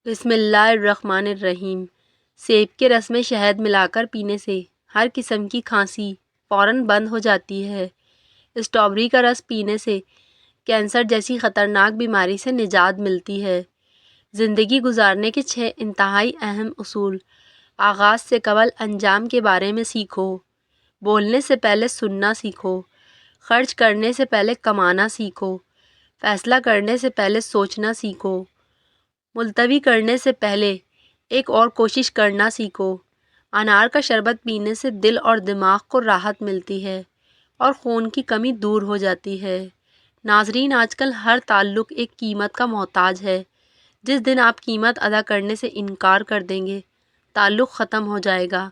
بسم اللہ الرحمن الرحیم۔ سیب کے رس میں شہد ملا کر پینے سے ہر قسم کی کھانسی فوراً بند ہو جاتی ہے۔ اسٹرابری کا رس پینے سے کینسر جیسی خطرناک بیماری سے نجات ملتی ہے۔ زندگی گزارنے کے 6 انتہائی اہم اصول۔ آغاز سے قبل انجام کے بارے میں سیکھو۔ بولنے سے پہلے سننا سیکھو۔ خرچ کرنے سے پہلے کمانا سیکھو۔ فیصلہ کرنے سے پہلے سوچنا سیکھو۔ ملتوی کرنے سے پہلے ایک اور کوشش کرنا سیکھو۔ انار کا شربت پینے سے دل اور دماغ کو راحت ملتی ہے اور خون کی کمی دور ہو جاتی ہے۔ ناظرین، آج کل ہر تعلق ایک قیمت کا محتاج ہے۔ جس دن آپ قیمت ادا کرنے سے انکار کر دیں گے، تعلق ختم ہو جائے گا۔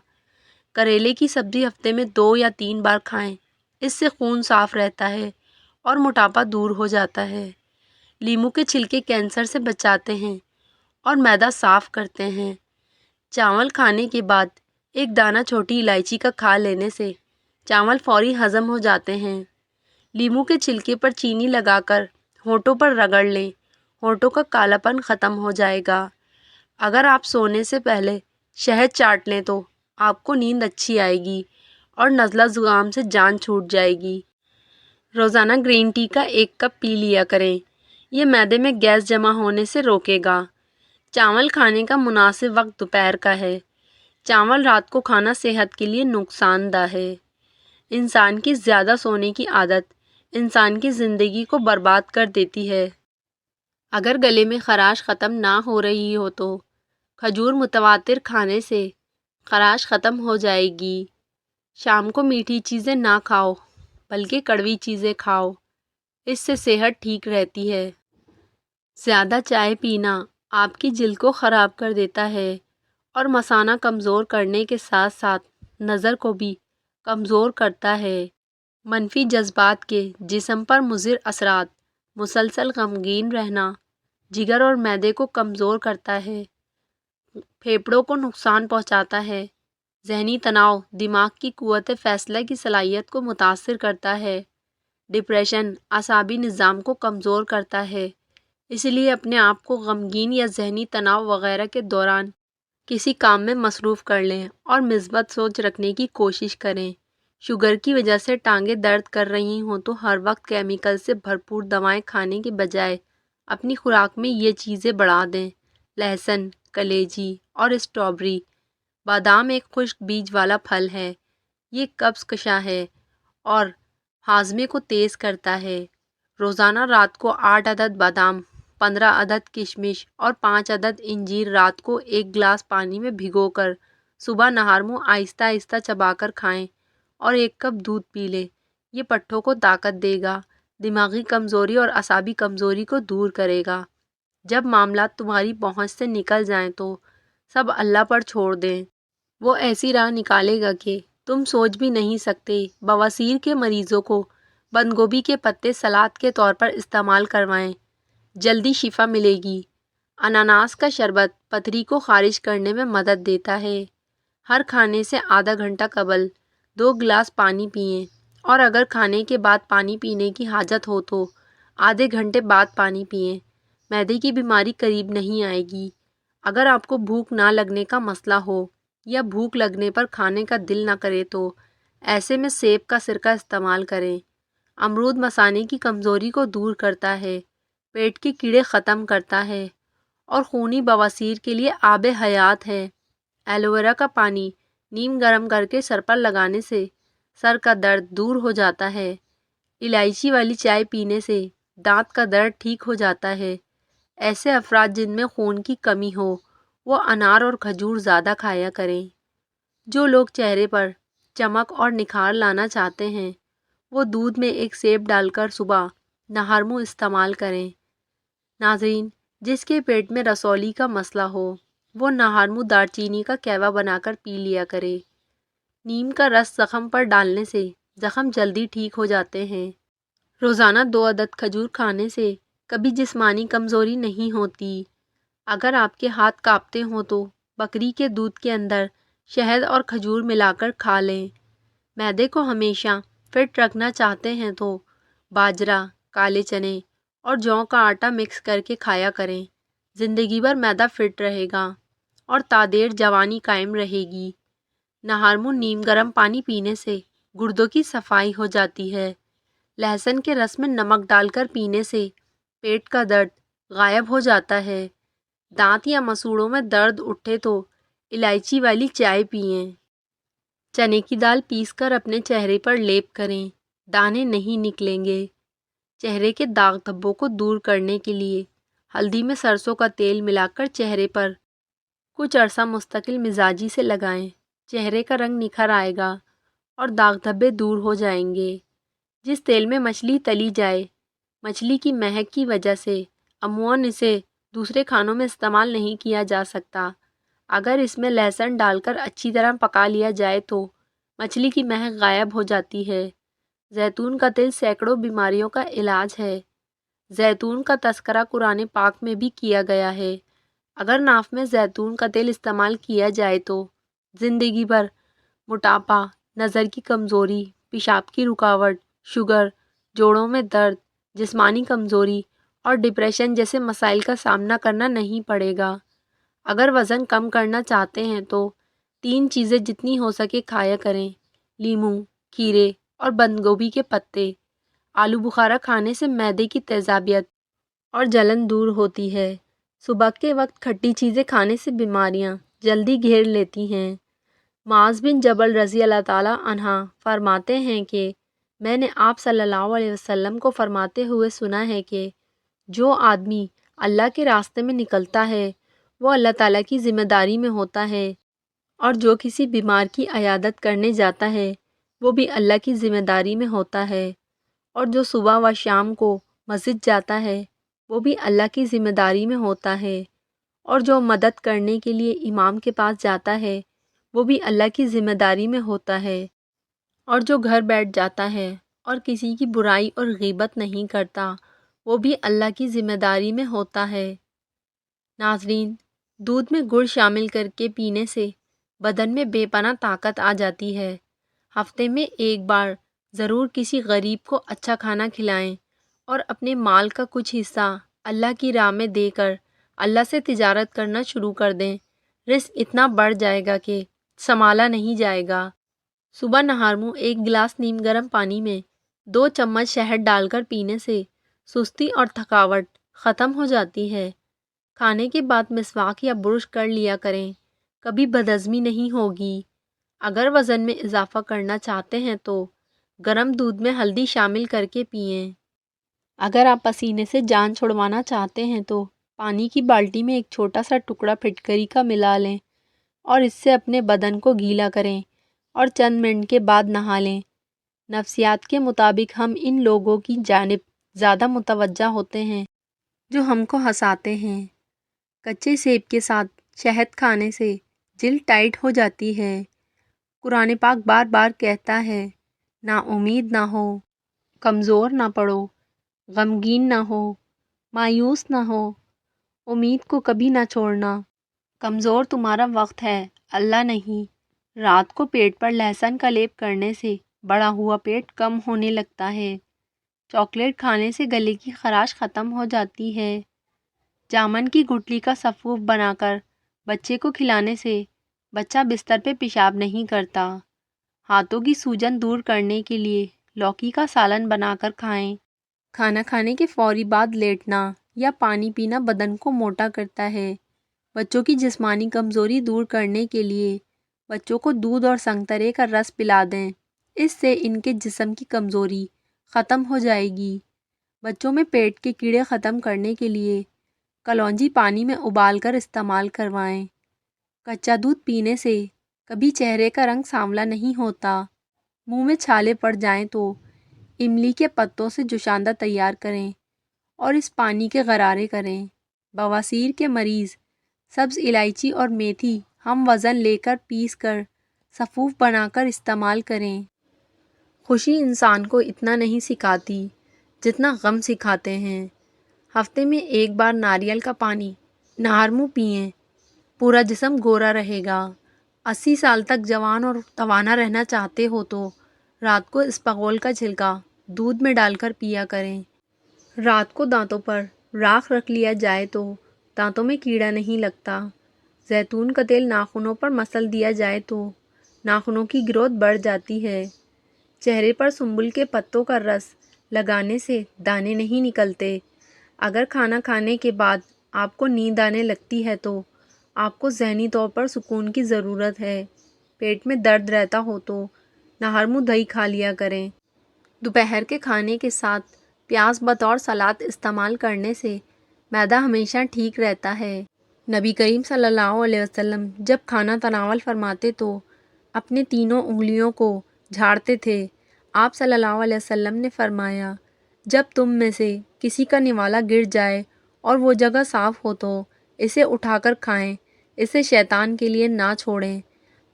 کریلے کی سبزی ہفتے میں 2 یا 3 بار کھائیں۔ اس سے خون صاف رہتا ہے اور موٹاپا دور ہو جاتا ہے۔ لیموں کے چھلکے کینسر سے بچاتے ہیں اور معدہ صاف کرتے ہیں۔ چاول کھانے کے بعد ایک دانہ چھوٹی الائچی کا کھا لینے سے چاول فوری ہضم ہو جاتے ہیں۔ لیموں کے چھلکے پر چینی لگا کر ہونٹوں پر رگڑ لیں، ہونٹوں کا کالا پن ختم ہو جائے گا۔ اگر آپ سونے سے پہلے شہد چاٹ لیں تو آپ کو نیند اچھی آئے گی اور نزلہ زکام سے جان چھوٹ جائے گی۔ روزانہ گرین ٹی کا 1 کپ پی لیا کریں۔ یہ معدے میں گیس جمع ہونے سے روکے گا۔ چاول کھانے کا مناسب وقت دوپہر کا ہے۔ چاول رات کو کھانا صحت کے لیے نقصان دہ ہے۔ انسان کی زیادہ سونے کی عادت انسان کی زندگی کو برباد کر دیتی ہے۔ اگر گلے میں خراش ختم نہ ہو رہی ہو تو کھجور متواتر کھانے سے خراش ختم ہو جائے گی۔ شام کو میٹھی چیزیں نہ کھاؤ بلکہ کڑوی چیزیں کھاؤ، اس سے صحت ٹھیک رہتی ہے۔ زیادہ چائے پینا آپ کی جلد کو خراب کر دیتا ہے اور مثانہ کمزور کرنے کے ساتھ ساتھ نظر کو بھی کمزور کرتا ہے۔ منفی جذبات کے جسم پر مضر اثرات: مسلسل غمگین رہنا جگر اور معدے کو کمزور کرتا ہے، پھیپھڑوں کو نقصان پہنچاتا ہے۔ ذہنی تناؤ دماغ کی قوت فیصلہ کی صلاحیت کو متاثر کرتا ہے۔ ڈپریشن اعصابی نظام کو کمزور کرتا ہے۔ اس لیے اپنے آپ کو غمگین یا ذہنی تناؤ وغیرہ کے دوران کسی کام میں مصروف کر لیں اور مثبت سوچ رکھنے کی کوشش کریں۔ شوگر کی وجہ سے ٹانگیں درد کر رہی ہوں تو ہر وقت کیمیکل سے بھرپور دوائیں کھانے کے بجائے اپنی خوراک میں یہ چیزیں بڑھا دیں: لہسن، کلیجی اور اسٹرابری۔ بادام ایک خشک بیج والا پھل ہے۔ یہ قبض کشا ہے اور ہاضمے کو تیز کرتا ہے۔ روزانہ رات کو 8 عدد بادام، 15 عدد کشمش اور 5 عدد انجیر رات کو 1 گلاس پانی میں بھگو کر صبح نہار منہ آہستہ آہستہ چبا کر کھائیں اور 1 کپ دودھ پی لیں۔ یہ پٹھوں کو طاقت دے گا، دماغی کمزوری اور اعصابی کمزوری کو دور کرے گا۔ جب معاملات تمہاری پہنچ سے نکل جائیں تو سب اللہ پر چھوڑ دیں۔ وہ ایسی راہ نکالے گا کہ تم سوچ بھی نہیں سکتے۔ بواسیر کے مریضوں کو بند گوبھی کے پتے سلاد کے طور پر استعمال کروائیں، جلدی شفا ملے گی۔ اناناس کا شربت پتھری کو خارج کرنے میں مدد دیتا ہے۔ ہر کھانے سے آدھا گھنٹہ قبل 2 گلاس پانی پئیں اور اگر کھانے کے بعد پانی پینے کی حاجت ہو تو آدھے گھنٹے بعد پانی پئیں۔ معدے کی بیماری قریب نہیں آئے گی۔ اگر آپ کو بھوک نہ لگنے کا مسئلہ ہو یا بھوک لگنے پر کھانے کا دل نہ کرے تو ایسے میں سیب کا سرکہ استعمال کریں۔ امرود مثانے کی کمزوری کو دور کرتا ہے، پیٹ کے کیڑے ختم کرتا ہے اور خونی بواسیر کے لیے آب حیات ہے۔ ایلو ویرا کا پانی نیم گرم کر کے سر پر لگانے سے سر کا درد دور ہو جاتا ہے۔ الائچی والی چائے پینے سے دانت کا درد ٹھیک ہو جاتا ہے۔ ایسے افراد جن میں خون کی کمی ہو وہ انار اور کھجور زیادہ کھایا کریں۔ جو لوگ چہرے پر چمک اور نکھار لانا چاہتے ہیں وہ دودھ میں 1 سیب ڈال کر صبح نہار منہ استعمال کریں۔ ناظرین، جس کے پیٹ میں رسولی کا مسئلہ ہو وہ نہار منہ دار چینی کا کہوہ بنا کر پی لیا کرے۔ نیم کا رس زخم پر ڈالنے سے زخم جلدی ٹھیک ہو جاتے ہیں۔ روزانہ 2 عدد کھجور کھانے سے کبھی جسمانی کمزوری نہیں ہوتی۔ اگر آپ کے ہاتھ کانپتے ہوں تو بکری کے دودھ کے اندر شہد اور کھجور ملا کر کھا لیں۔ معدے کو ہمیشہ فٹ رکھنا چاہتے ہیں تو باجرا، کالے چنے اور جوں کا آٹا مکس کر کے کھایا کریں۔ زندگی بھر معدہ فٹ رہے گا اور تادیر جوانی قائم رہے گی۔ نہارمو نیم گرم پانی پینے سے گردوں کی صفائی ہو جاتی ہے۔ لہسن کے رس میں نمک ڈال کر پینے سے پیٹ کا درد غائب ہو جاتا ہے۔ دانت یا مسوڑوں میں درد اٹھے تو الائچی والی چائے پئیں۔ چنے کی دال پیس کر اپنے چہرے پر لیپ کریں، دانے نہیں نکلیں گے۔ چہرے کے داغ دھبوں کو دور کرنے کے لیے ہلدی میں سرسوں کا تیل ملا کر چہرے پر کچھ عرصہ مستقل مزاجی سے لگائیں۔ چہرے کا رنگ نکھر آئے گا اور داغ دھبے دور ہو جائیں گے۔ جس تیل میں مچھلی تلی جائے، مچھلی کی مہک کی وجہ سے عموماً اسے دوسرے کھانوں میں استعمال نہیں کیا جا سکتا۔ اگر اس میں لہسن ڈال کر اچھی طرح پکا لیا جائے تو مچھلی کی مہک غائب ہو جاتی ہے۔ زیتون کا تیل سینکڑوں بیماریوں کا علاج ہے۔ زیتون کا تذکرہ قرآن پاک میں بھی کیا گیا ہے۔ اگر ناف میں زیتون کا تیل استعمال کیا جائے تو زندگی بھر موٹاپا، نظر کی کمزوری، پیشاب کی رکاوٹ، شوگر، جوڑوں میں درد، جسمانی کمزوری اور ڈپریشن جیسے مسائل کا سامنا کرنا نہیں پڑے گا۔ اگر وزن کم کرنا چاہتے ہیں تو 3 چیزیں جتنی ہو سکے کھایا کریں: لیموں، کھیرے اور بند گوبھی کے پتے۔ آلو بخارا کھانے سے معدے کی تیزابیت اور جلن دور ہوتی ہے۔ صبح کے وقت کھٹی چیزیں کھانے سے بیماریاں جلدی گھیر لیتی ہیں۔ معاذ بن جبل رضی اللہ تعالیٰ عنہ فرماتے ہیں کہ میں نے آپ صلی اللہ علیہ وسلم کو فرماتے ہوئے سنا ہے کہ جو آدمی اللہ کے راستے میں نکلتا ہے وہ اللہ تعالیٰ کی ذمہ داری میں ہوتا ہے، اور جو کسی بیمار کی عیادت کرنے جاتا ہے وہ بھی اللہ کی ذمہ داری میں ہوتا ہے، اور جو صبح و شام کو مسجد جاتا ہے وہ بھی اللہ کی ذمہ داری میں ہوتا ہے، اور جو مدد کرنے کے لیے امام کے پاس جاتا ہے وہ بھی اللہ کی ذمہ داری میں ہوتا ہے، اور جو گھر بیٹھ جاتا ہے اور کسی کی برائی اور غیبت نہیں کرتا وہ بھی اللہ کی ذمہ داری میں ہوتا ہے۔ ناظرین، دودھ میں گڑ شامل کر کے پینے سے بدن میں بے پناہ طاقت آ جاتی ہے۔ ہفتے میں ایک بار ضرور کسی غریب کو اچھا کھانا کھلائیں اور اپنے مال کا کچھ حصہ اللہ کی راہ میں دے کر اللہ سے تجارت کرنا شروع کر دیں۔ رزق اتنا بڑھ جائے گا کہ سنبھالا نہیں جائے گا۔ صبح نہارمو 1 گلاس نیم گرم پانی میں 2 چمچ شہد ڈال کر پینے سے سستی اور تھکاوٹ ختم ہو جاتی ہے۔ کھانے کے بعد مسواک یا برش کر لیا کریں، کبھی بدہضمی نہیں ہوگی۔ اگر وزن میں اضافہ کرنا چاہتے ہیں تو گرم دودھ میں ہلدی شامل کر کے پئیں۔ اگر آپ پسینے سے جان چھڑوانا چاہتے ہیں تو پانی کی بالٹی میں ایک چھوٹا سا ٹکڑا پھٹکری کا ملا لیں اور اس سے اپنے بدن کو گیلا کریں اور چند منٹ کے بعد نہا لیں۔ نفسیات کے مطابق ہم ان لوگوں کی جانب زیادہ متوجہ ہوتے ہیں جو ہم کو ہنساتے ہیں۔ کچے سیب کے ساتھ شہد کھانے سے جلد ٹائٹ ہو جاتی ہے۔ قرآن پاک بار بار کہتا ہے، نا امید نہ ہو، کمزور نہ پڑو، غمگین نہ ہو، مایوس نہ ہو، امید کو کبھی نہ چھوڑنا۔ کمزور تمہارا وقت ہے، اللہ نہیں۔ رات کو پیٹ پر لہسن کا لیپ کرنے سے بڑا ہوا پیٹ کم ہونے لگتا ہے۔ چاکلیٹ کھانے سے گلے کی خراش ختم ہو جاتی ہے۔ جامن کی گٹلی کا سفوف بنا کر بچے کو کھلانے سے بچہ بستر پہ پیشاب نہیں کرتا۔ ہاتھوں کی سوجن دور کرنے کے لیے لوکی کا سالن بنا کر کھائیں۔ کھانا کھانے کے فوری بعد لیٹنا یا پانی پینا بدن کو موٹا کرتا ہے۔ بچوں کی جسمانی کمزوری دور کرنے کے لیے بچوں کو دودھ اور سنگترے کا رس پلا دیں، اس سے ان کے جسم کی کمزوری ختم ہو جائے گی۔ بچوں میں پیٹ کے کیڑے ختم کرنے کے لیے کلونجی پانی میں ابال کر استعمال کروائیں۔ کچا دودھ پینے سے کبھی چہرے کا رنگ سانولا نہیں ہوتا۔ منہ میں چھالے پڑ جائیں تو املی کے پتوں سے جوشاندہ تیار کریں اور اس پانی کے غرارے کریں۔ بواسیر کے مریض سبز الائچی اور میتھی ہم وزن لے کر پیس کر سفوف بنا کر استعمال کریں۔ خوشی انسان کو اتنا نہیں سکھاتی جتنا غم سکھاتے ہیں۔ ہفتے میں ایک بار ناریل کا پانی نہارمو پئیں، پورا جسم گورا رہے گا۔ 80 سال تک جوان اور توانا رہنا چاہتے ہو تو رات کو اسپغول کا چھلکا دودھ میں ڈال کر پیا کریں۔ رات کو دانتوں پر راکھ رکھ لیا جائے تو دانتوں میں کیڑا نہیں لگتا۔ زیتون کا تیل ناخنوں پر مسل دیا جائے تو ناخنوں کی گروتھ بڑھ جاتی ہے۔ چہرے پر سنبل کے پتوں کا رس لگانے سے دانے نہیں نکلتے۔ اگر کھانا کھانے کے بعد آپ کو نیند آنے لگتی ہے تو آپ کو ذہنی طور پر سکون کی ضرورت ہے۔ پیٹ میں درد رہتا ہو تو نہار منہ دہی کھا لیا کریں۔ دوپہر کے کھانے کے ساتھ پیاز بطور سلاد استعمال کرنے سے معدہ ہمیشہ ٹھیک رہتا ہے۔ نبی کریم صلی اللہ علیہ وسلم جب کھانا تناول فرماتے تو اپنے تینوں انگلیوں کو جھاڑتے تھے۔ آپ صلی اللہ علیہ وسلم نے فرمایا، جب تم میں سے کسی کا نوالا گر جائے اور وہ جگہ صاف ہو تو اسے اٹھا کر کھائیں، اسے شیطان کے لیے نہ چھوڑیں۔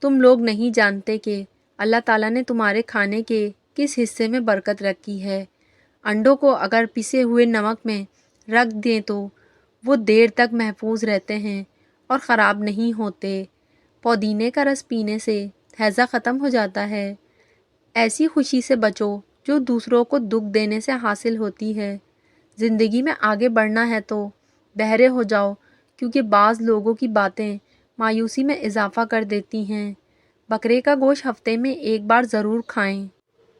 تم لوگ نہیں جانتے کہ اللہ تعالیٰ نے تمہارے کھانے کے کس حصے میں برکت رکھی ہے۔ انڈوں کو اگر پسے ہوئے نمک میں رکھ دیں تو وہ دیر تک محفوظ رہتے ہیں اور خراب نہیں ہوتے۔ پودینے کا رس پینے سے ہیضہ ختم ہو جاتا ہے۔ ایسی خوشی سے بچو جو دوسروں کو دکھ دینے سے حاصل ہوتی ہے۔ زندگی میں آگے بڑھنا ہے تو بہرے ہو جاؤ، کیونکہ بعض لوگوں کی باتیں مایوسی میں اضافہ کر دیتی ہیں۔ بکرے کا گوشت ہفتے میں ایک بار ضرور کھائیں۔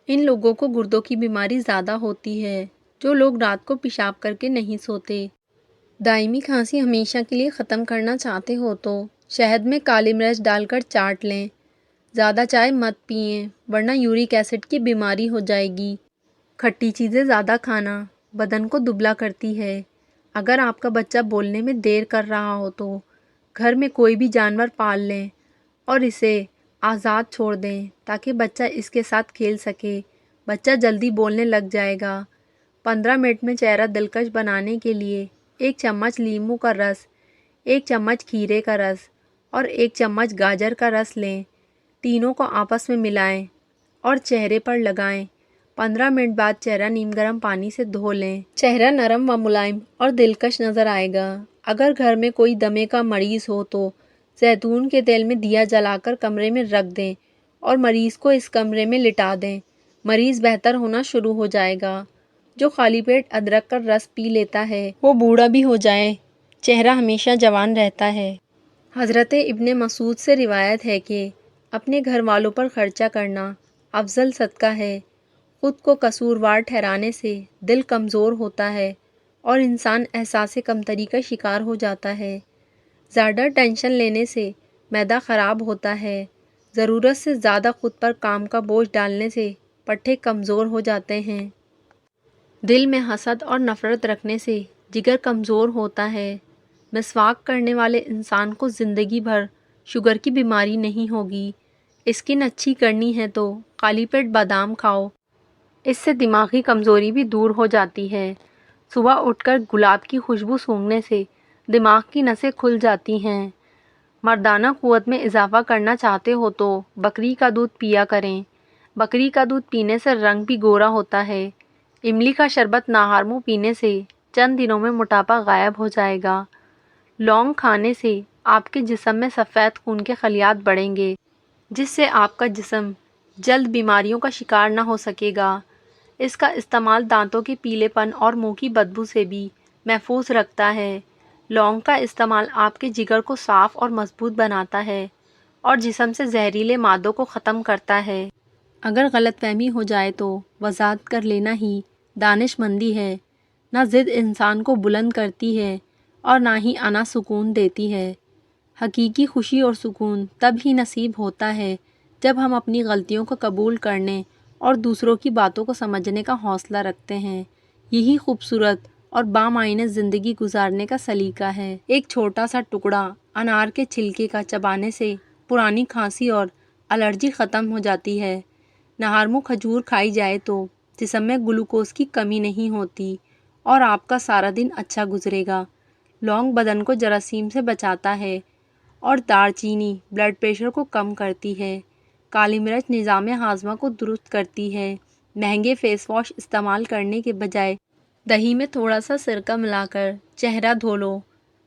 ان لوگوں کو گردوں کی بیماری زیادہ ہوتی ہے جو لوگ رات کو پیشاب کر کے نہیں سوتے۔ دائمی کھانسی ہمیشہ کے لیے ختم کرنا چاہتے ہو تو شہد میں کالی مرچ ڈال کر چاٹ لیں۔ زیادہ چائے مت پئیں ورنہ یورک ایسڈ کی بیماری ہو جائے گی۔ کھٹی چیزیں زیادہ کھانا بدن کو دبلا کرتی ہے۔ اگر آپ کا بچہ بولنے میں دیر کر رہا ہو تو گھر میں کوئی بھی جانور پال لیں اور اسے آزاد چھوڑ دیں تاکہ بچہ اس کے ساتھ کھیل سکے۔ بچہ جلدی بولنے لگ جائے گا۔ 15 منٹ میں چہرہ دلکش بنانے کے لیے 1 چمچ لیموں کا رس، 1 چمچ کھیرے کا رس اور 1 چمچ گاجر کا رس لیں۔ تینوں کو آپس میں ملائیں اور چہرے پر لگائیں۔ 15 منٹ بعد چہرہ نیم گرم پانی سے دھو لیں۔ چہرہ نرم و ملائم اور دلکش نظر آئے گا۔ اگر گھر میں کوئی دمے کا مریض ہو تو زیتون کے تیل میں دیا جلا کر کمرے میں رکھ دیں اور مریض کو اس کمرے میں لٹا دیں۔ مریض بہتر ہونا شروع ہو جائے گا۔ جو خالی پیٹ ادرک کا رس پی لیتا ہے وہ بوڑھا بھی ہو جائے چہرہ ہمیشہ جوان رہتا ہے۔ حضرت ابن مسعود سے روایت ہے کہ اپنے گھر والوں پر خرچہ کرنا افضل صدقہ ہے۔ خود کو قصوروار ٹھہرانے سے دل کمزور ہوتا ہے اور انسان احساس کمتری کا شکار ہو جاتا ہے۔ زیادہ ٹینشن لینے سے معدہ خراب ہوتا ہے۔ ضرورت سے زیادہ خود پر کام کا بوجھ ڈالنے سے پٹھے کمزور ہو جاتے ہیں۔ دل میں حسد اور نفرت رکھنے سے جگر کمزور ہوتا ہے۔ مسواک کرنے والے انسان کو زندگی بھر شوگر کی بیماری نہیں ہوگی۔ اسکن اچھی کرنی ہے تو خالی پیٹ بادام کھاؤ، اس سے دماغی کمزوری بھی دور ہو جاتی ہے۔ صبح اٹھ کر گلاب کی خوشبو سونگھنے سے دماغ کی نسیں کھل جاتی ہیں۔ مردانہ قوت میں اضافہ کرنا چاہتے ہو تو بکری کا دودھ پیا کریں۔ بکری کا دودھ پینے سے رنگ بھی گورا ہوتا ہے۔ املی کا شربت نہار منہ پینے سے چند دنوں میں موٹاپا غائب ہو جائے گا۔ لونگ کھانے سے آپ کے جسم میں سفید خون کے خلیات بڑھیں گے، جس سے آپ کا جسم جلد بیماریوں کا شکار نہ ہو سکے گا۔ اس کا استعمال دانتوں کے پیلے پن اور منہ کی بدبو سے بھی محفوظ رکھتا ہے۔ لونگ کا استعمال آپ کے جگر کو صاف اور مضبوط بناتا ہے اور جسم سے زہریلے مادوں کو ختم کرتا ہے۔ اگر غلط فہمی ہو جائے تو وضاحت کر لینا ہی دانش مندی ہے۔ نہ ضد انسان کو بلند کرتی ہے اور نہ ہی انا سکون دیتی ہے۔ حقیقی خوشی اور سکون تب ہی نصیب ہوتا ہے جب ہم اپنی غلطیوں کو قبول کرنے اور دوسروں کی باتوں کو سمجھنے کا حوصلہ رکھتے ہیں۔ یہی خوبصورت اور بامعنی زندگی گزارنے کا سلیقہ ہے۔ ایک چھوٹا سا ٹکڑا انار کے چھلکے کا چبانے سے پرانی کھانسی اور الرجی ختم ہو جاتی ہے۔ نہار منہ کھجور کھائی جائے تو جسم میں گلوکوز کی کمی نہیں ہوتی اور آپ کا سارا دن اچھا گزرے گا۔ لونگ بدن کو جراثیم سے بچاتا ہے اور دار چینی بلڈ پریشر کو کم کرتی ہے۔ کالی مرچ نظام ہاضمہ کو درست کرتی ہے۔ مہنگے فیس واش استعمال کرنے کے بجائے دہی میں تھوڑا سا سرکہ ملا کر چہرہ دھو لو،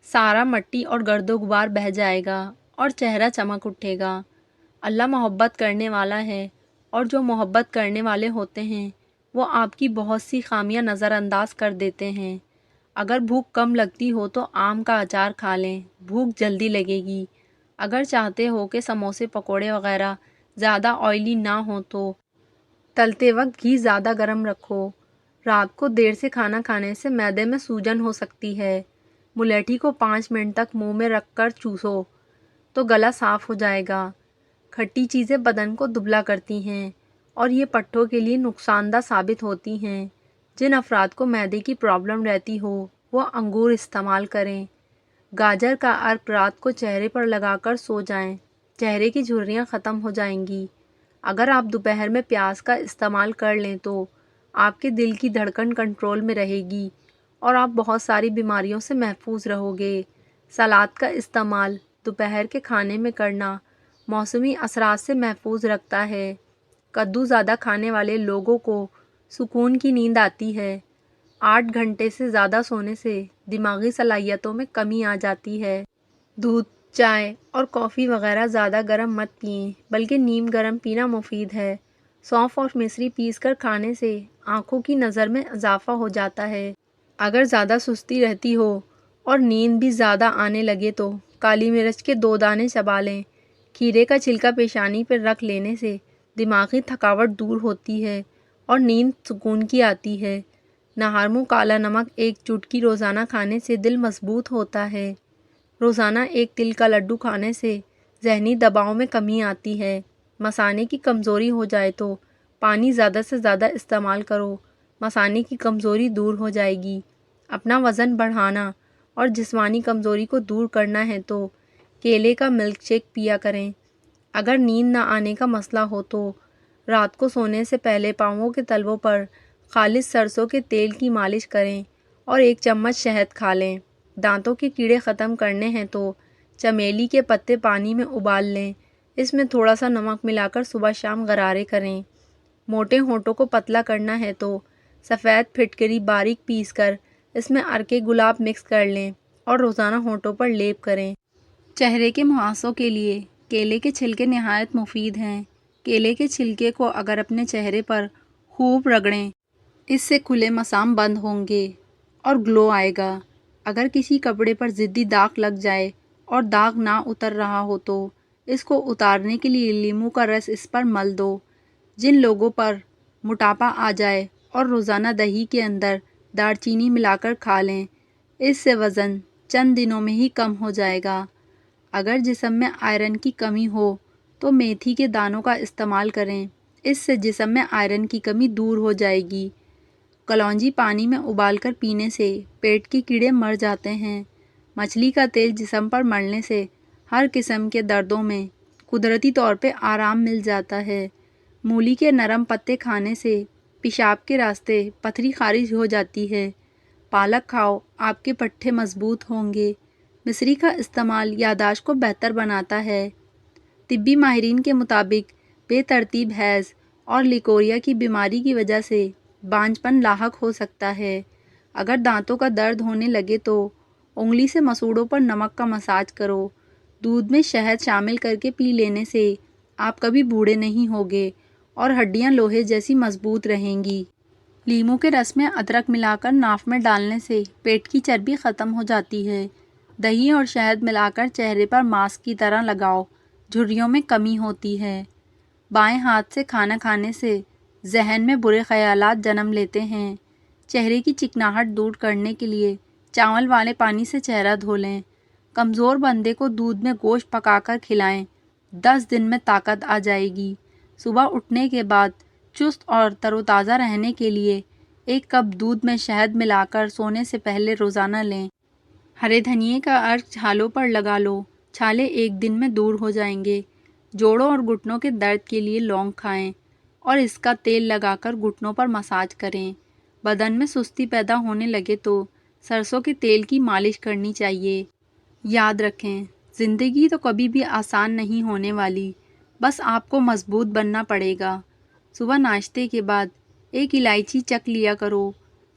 سارا مٹی اور گرد و غبار بہہ جائے گا اور چہرہ چمک اٹھے گا۔ اللہ محبت کرنے والا ہے اور جو محبت کرنے والے ہوتے ہیں وہ آپ کی بہت سی خامیاں نظر انداز کر دیتے ہیں۔ اگر بھوک کم لگتی ہو تو آم کا اچار کھا لیں، بھوک جلدی لگے گی۔ اگر چاہتے ہو کہ سموسے پکوڑے وغیرہ زیادہ آئلی نہ ہوں تو تلتے وقت گھی زیادہ گرم رکھو۔ رات کو دیر سے کھانا کھانے سے معدے میں سوجن ہو سکتی ہے۔ ملیٹھی کو 5 منٹ تک منہ میں رکھ کر چوسو تو گلا صاف ہو جائے گا۔ کھٹی چیزیں بدن کو دبلا کرتی ہیں اور یہ پٹھوں کے لیے نقصان دہ ثابت ہوتی ہیں۔ جن افراد کو معدے کی پرابلم رہتی ہو وہ انگور استعمال کریں۔ گاجر کا عرق رات کو چہرے پر لگا کر سو جائیں، چہرے کی جھریاں ختم ہو جائیں گی۔ اگر آپ دوپہر میں پیاز کا استعمال کر لیں تو آپ کے دل کی دھڑکن کنٹرول میں رہے گی اور آپ بہت ساری بیماریوں سے محفوظ رہو گے۔ سلاد کا استعمال دوپہر کے کھانے میں کرنا موسمی اثرات سے محفوظ رکھتا ہے۔ کدو زیادہ کھانے والے لوگوں کو سکون کی نیند آتی ہے۔ 8 گھنٹے سے زیادہ سونے سے دماغی صلاحیتوں میں کمی آ جاتی ہے۔ دودھ، چائے اور کافی وغیرہ زیادہ گرم مت پئیں بلکہ نیم گرم پینا مفید ہے۔ سونف اور مصری پیس کر کھانے سے آنکھوں کی نظر میں اضافہ ہو جاتا ہے۔ اگر زیادہ سستی رہتی ہو اور نیند بھی زیادہ آنے لگے تو کالی مرچ کے 2 دانے چبا لیں۔ کھیرے کا چھلکا پیشانی پر رکھ لینے سے دماغی تھکاوٹ دور ہوتی ہے اور نیند سکون کی آتی ہے۔ نہار منہ کالا نمک 1 چٹکی روزانہ کھانے سے دل مضبوط ہوتا ہے۔ روزانہ 1 تل کا لڈو کھانے سے ذہنی دباؤ میں کمی آتی ہے۔ مثانے کی کمزوری ہو جائے تو پانی زیادہ سے زیادہ استعمال کرو، مثانے کی کمزوری دور ہو جائے گی۔ اپنا وزن بڑھانا اور جسمانی کمزوری کو دور کرنا ہے تو کیلے کا ملک شیک پیا کریں۔ اگر نیند نہ آنے کا مسئلہ ہو تو رات کو سونے سے پہلے پاؤں کے تلووں پر خالص سرسوں کے تیل کی مالش کریں اور 1 چمچ شہد کھا لیں۔ دانتوں کے کیڑے ختم کرنے ہیں تو چمیلی کے پتے پانی میں ابال لیں، اس میں تھوڑا سا نمک ملا کر صبح شام غرارے کریں۔ موٹے ہونٹوں کو پتلا کرنا ہے تو سفید پھٹکری باریک پیس کر اس میں عرق گلاب مکس کر لیں اور روزانہ ہونٹوں پر لیپ کریں۔ چہرے کے مہاسوں کے لیے کیلے کے چھلکے نہایت مفید ہیں۔ کیلے کے چھلکے کو اگر اپنے چہرے پر خوب رگڑیں، اس سے کھلے مسام بند ہوں گے اور گلو آئے گا۔ اگر کسی کپڑے پر ضدی داغ لگ جائے اور داغ نہ اتر رہا ہو تو اس کو اتارنے کے لیے لیموں کا رس اس پر مل دو۔ جن لوگوں پر موٹاپا آ جائے اور روزانہ دہی کے اندر دار چینی ملا کر کھا لیں، اس سے وزن چند دنوں میں ہی کم ہو جائے گا۔ اگر جسم میں آئرن کی کمی ہو تو میتھی کے دانوں کا استعمال کریں، اس سے جسم میں آئرن کی کمی دور ہو جائے گی۔ کلونجی پانی میں ابال کر پینے سے پیٹ کے کیڑے مر جاتے ہیں۔ مچھلی کا تیل جسم پر ملنے سے ہر قسم کے دردوں میں قدرتی طور پہ آرام مل جاتا ہے۔ مولی کے نرم پتے کھانے سے پیشاب کے راستے پتھری خارج ہو جاتی ہے۔ پالک کھاؤ، آپ کے پٹھے مضبوط ہوں گے۔ مصری کا استعمال یادداشت کو بہتر بناتا ہے۔ طبی ماہرین کے مطابق بے ترتیب حیض اور لیکوریا کی بیماری کی وجہ سے بانجھ پن لاحق ہو سکتا ہے۔ اگر دانتوں کا درد ہونے لگے تو انگلی سے مسوڑوں پر نمک کا مساج کرو۔ دودھ میں شہد شامل کر کے پی لینے سے آپ کبھی بوڑھے نہیں ہوگے اور ہڈیاں لوہے جیسی مضبوط رہیں گی۔ لیموں کے رس میں ادرک ملا کر ناف میں ڈالنے سے پیٹ کی چربی ختم ہو جاتی ہے۔ دہی اور شہد ملا کر چہرے پر ماسک کی طرح لگاؤ، جھریوں میں کمی ہوتی ہے۔ بائیں ہاتھ سے کھانا کھانے سے ذہن میں برے خیالات جنم لیتے ہیں۔ چہرے کی چکناہٹ دور کرنے کے لیے چاول والے پانی سے چہرہ دھو لیں۔ کمزور بندے کو دودھ میں گوشت پکا کر کھلائیں، 10 دن میں طاقت آ جائے گی۔ صبح اٹھنے کے بعد چست اور تر و تازہ رہنے کے لیے 1 کپ دودھ میں شہد ملا کر سونے سے پہلے روزانہ لیں۔ ہرے دھنیے کا عرق چھالوں پر لگا لو، چھالے 1 دن میں دور ہو جائیں گے۔ جوڑوں اور گھٹنوں کے درد کے لیے لونگ کھائیں اور اس کا تیل لگا کر گھٹنوں پر مساج کریں۔ بدن میں سستی پیدا ہونے لگے تو سرسوں کے تیل کی مالش کرنی چاہیے۔ یاد رکھیں، زندگی تو کبھی بھی آسان نہیں ہونے والی، بس آپ کو مضبوط بننا پڑے گا۔ صبح ناشتے کے بعد 1 الائچی چک لیا کرو۔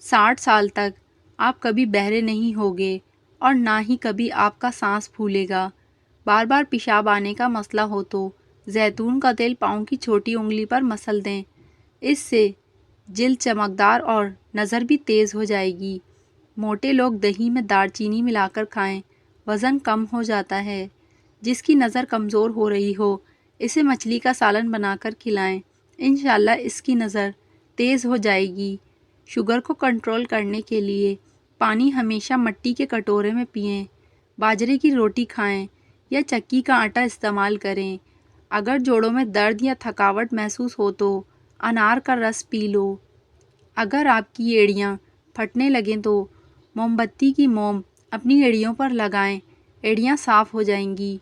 60 سال تک آپ کبھی بہرے نہیں ہوگے اور نہ ہی کبھی آپ کا سانس پھولے گا۔ بار بار پیشاب آنے کا مسئلہ ہو تو زیتون کا تیل پاؤں کی چھوٹی انگلی پر مسل دیں، اس سے جلد چمکدار اور نظر بھی تیز ہو جائے گی۔ موٹے لوگ دہی میں دار چینی ملا کر کھائیں، وزن کم ہو جاتا ہے۔ جس کی نظر کمزور ہو رہی ہو اسے مچھلی کا سالن بنا کر کھلائیں، انشاءاللہ اس کی نظر تیز ہو جائے گی۔ شوگر کو کنٹرول کرنے کے لیے پانی ہمیشہ مٹی کے کٹورے میں پئیں، باجرے کی روٹی کھائیں یا چکی کا آٹا استعمال کریں۔ اگر جوڑوں میں درد یا تھکاوٹ محسوس ہو تو انار کا رس پی لو۔ اگر آپ کی ایڑیاں پھٹنے لگیں تو موم بتی کی موم اپنی ایڑیوں پر لگائیں، ایڑیاں صاف ہو جائیں گی۔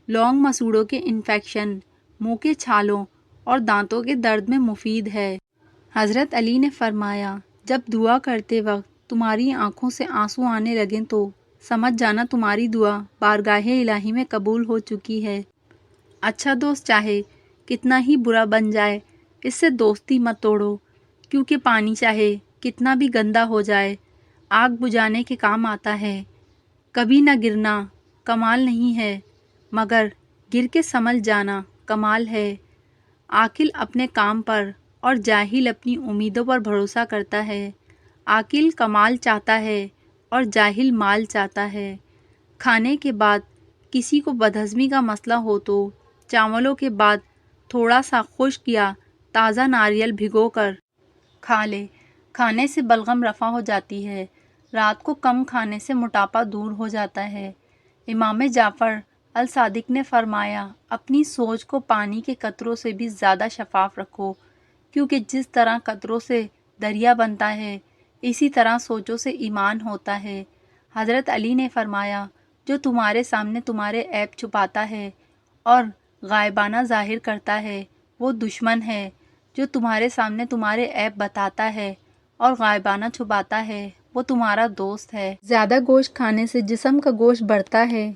لونگ مسوڑوں کے انفیکشن، منہ کے چھالوں اور دانتوں کے درد میں مفید ہے۔ حضرت علی نے فرمایا، جب دعا کرتے وقت تمہاری آنکھوں سے آنسو آنے لگیں تو سمجھ جانا تمہاری دعا بارگاہ الہی میں قبول ہو چکی ہے۔ اچھا دوست چاہے کتنا ہی برا بن جائے اس سے دوستی مت توڑو، کیونکہ پانی چاہے کتنا بھی گندا ہو جائے آگ بجھانے کے کام آتا ہے۔ کبھی نہ گرنا کمال نہیں ہے، مگر گر کے سنبھل جانا کمال ہے۔ عاقل اپنے کام پر اور جاہل اپنی امیدوں پر بھروسہ کرتا ہے۔ عاقل کمال چاہتا ہے اور جاہل مال چاہتا ہے۔ کھانے کے بعد کسی کو بدہضمی کا مسئلہ ہو تو چاولوں کے بعد تھوڑا سا خشک یا تازہ ناریل بھگو کر کھا لے، کھانے سے بلغم رفع ہو جاتی ہے۔ رات کو کم کھانے سے موٹاپا دور ہو جاتا ہے۔ امام جعفر الصادق نے فرمایا، اپنی سوچ کو پانی کے قطروں سے بھی زیادہ شفاف رکھو، کیونکہ جس طرح قطروں سے دریا بنتا ہے اسی طرح سوچوں سے ایمان ہوتا ہے۔ حضرت علی نے فرمایا، جو تمہارے سامنے تمہارے عیب چھپاتا ہے اور غائبانہ ظاہر کرتا ہے وہ دشمن ہے، جو تمہارے سامنے تمہارے عیب بتاتا ہے اور غائبانہ چھپاتا ہے وہ تمہارا دوست ہے۔ زیادہ گوشت کھانے سے جسم کا گوشت بڑھتا ہے